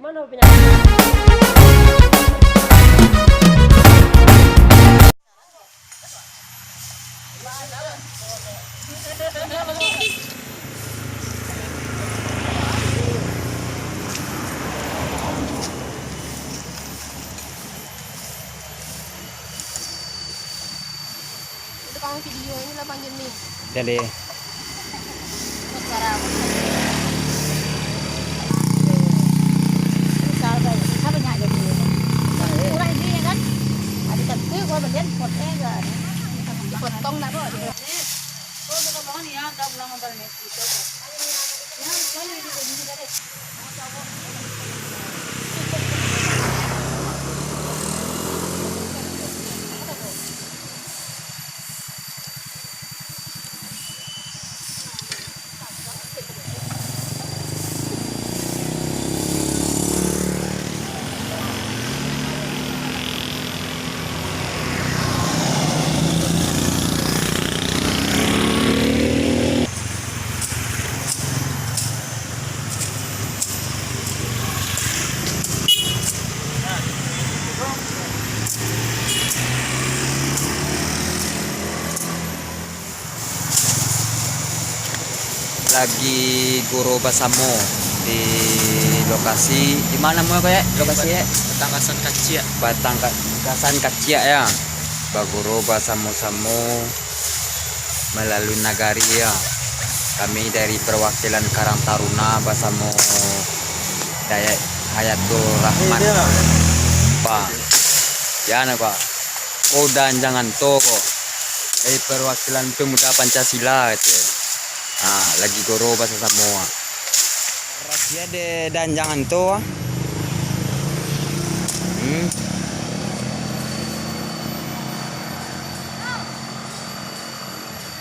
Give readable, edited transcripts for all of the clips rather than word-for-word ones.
Mana punya? Itu kamu video ini 8 Juni. Jadi Sekarangถ้าเป็นใหญ่จะดีอะไรนี่กันอันนี้ตัดตื้อว่ามันเล่นปดแน่เลยปดต้องนะพ่อเดี๋ยวโอ้ยก็มองนี่อ่ะดับลงมาเลยนี่ตัวนี่ก็เลยดีกว่านี้ก็ได้lagi Guru Basamo di lokasi di mana mau kayak lokasi ya? Batangasan Kacia. Batangasan Kacia ya. Guru Basamo melalui nagari ya. Kami dari perwakilan Karang Taruna Basamo Dayak Hayatul Rahman. Pak. Ya nak Pak. Oh dan jangan toko. Perwakilan pemuda Pancasila gitu. Lagi Guru bahasa Samoa. Rahasia de dan jangan tuh.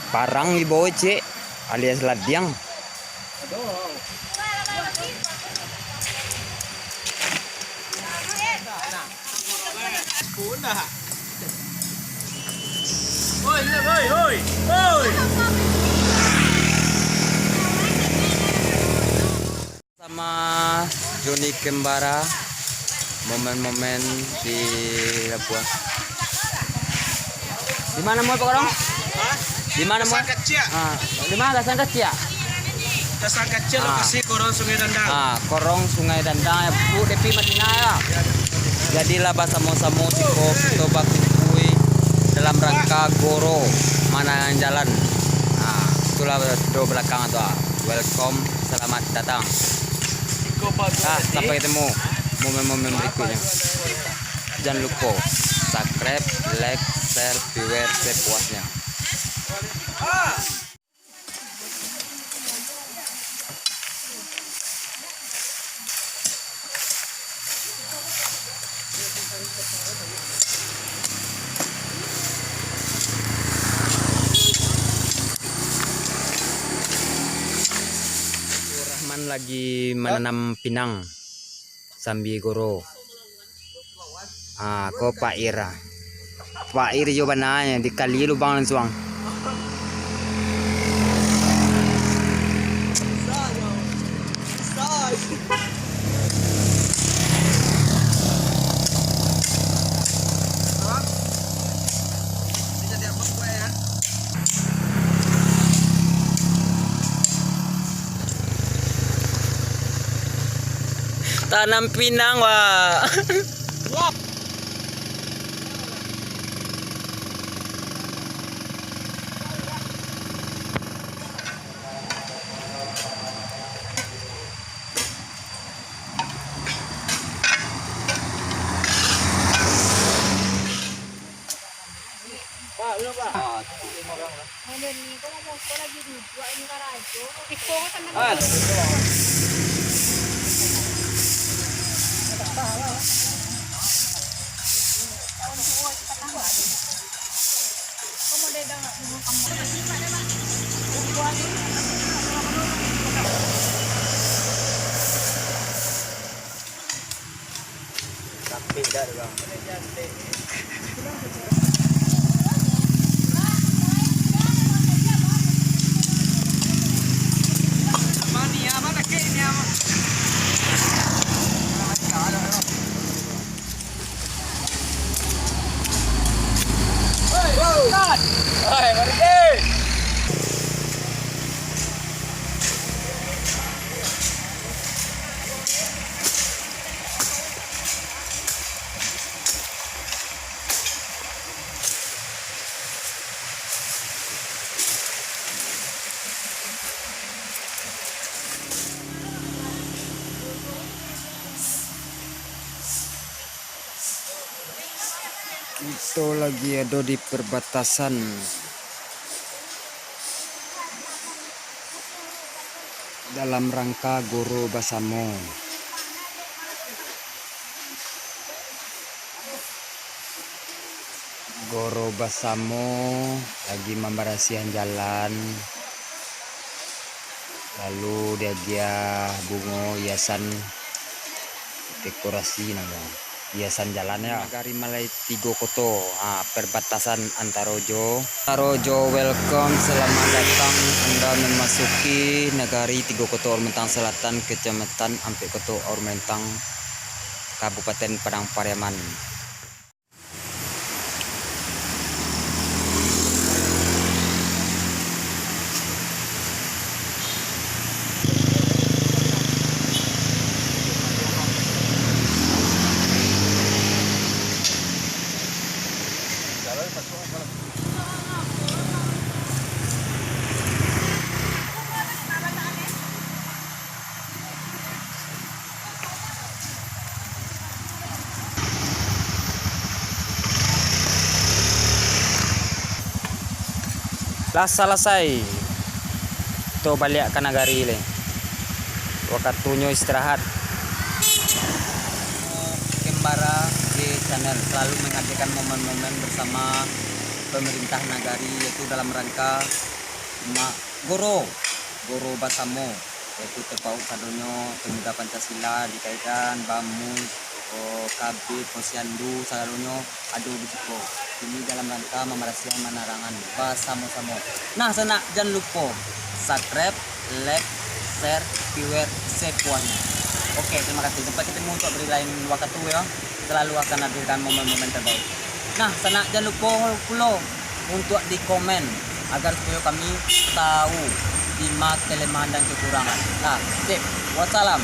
Parang ibu cek alias ladiang. Sama Joni Kembara, momen-momen di Labuan. Di mana mau Pak Korong? Di mana mau? Kacia. Di mana Gasan Kacia? Gasan Kacia lokasi Korong Sungai Dandang. Korong Sungai Dandang ya Bu Depi Madinah ya. Jadilah Basamo-samo Siko Tobak Kui dalam rangka Goro mana jalan. Itulah do belakang itu. Welcome, selamat datang. Sampai ketemu momen-momen berikutnya. Jangan lupa subscribe, like, share, viewer sepuasnya. Rahman lagi menanam pinang sambil Guru. Ko Pak Ira. Pak Ira juga nanya di kali lubang langsung. Tanam pinang wah. Itu lagi ada di perbatasan dalam rangka Goro Basamo. Goro Basamo lagi membersihan jalan. Lalu dia bungo hiasan dekorasi hiasan jalannya Nagari Malai Tigo Koto, perbatasan Antarojo. Welcome, selamat datang Anda memasuki Nagari Tigo Koto Ormentang Selatan, Kecamatan Ampe Koto Ormentang, Kabupaten Padang Pariaman. Selesai itu balik ke Nagari le. Waktunya istirahat. Kembara di channel selalu menghadirkan momen-momen bersama pemerintah Nagari, yaitu dalam rangka Goro Basamo, yaitu terpaut sadonyo pemuda Pancasila dikaitkan Bamus KB Posyandu sadonyo adu bisiko. Ini dalam rangka memerhatikan menarangan Basamo-samo. Nah, sana jangan lupa subscribe, like, share, viewer, sepuasnya. Oke, terima kasih. Sampai ketemu untuk beri lain waktu ya. Selalu akan hadirkan momen-momen terbaik. Nah, sana jangan lupa follow untuk di komen agar supaya kami tahu di kelemahan dan kekurangan. Nah, sip. Wassalam.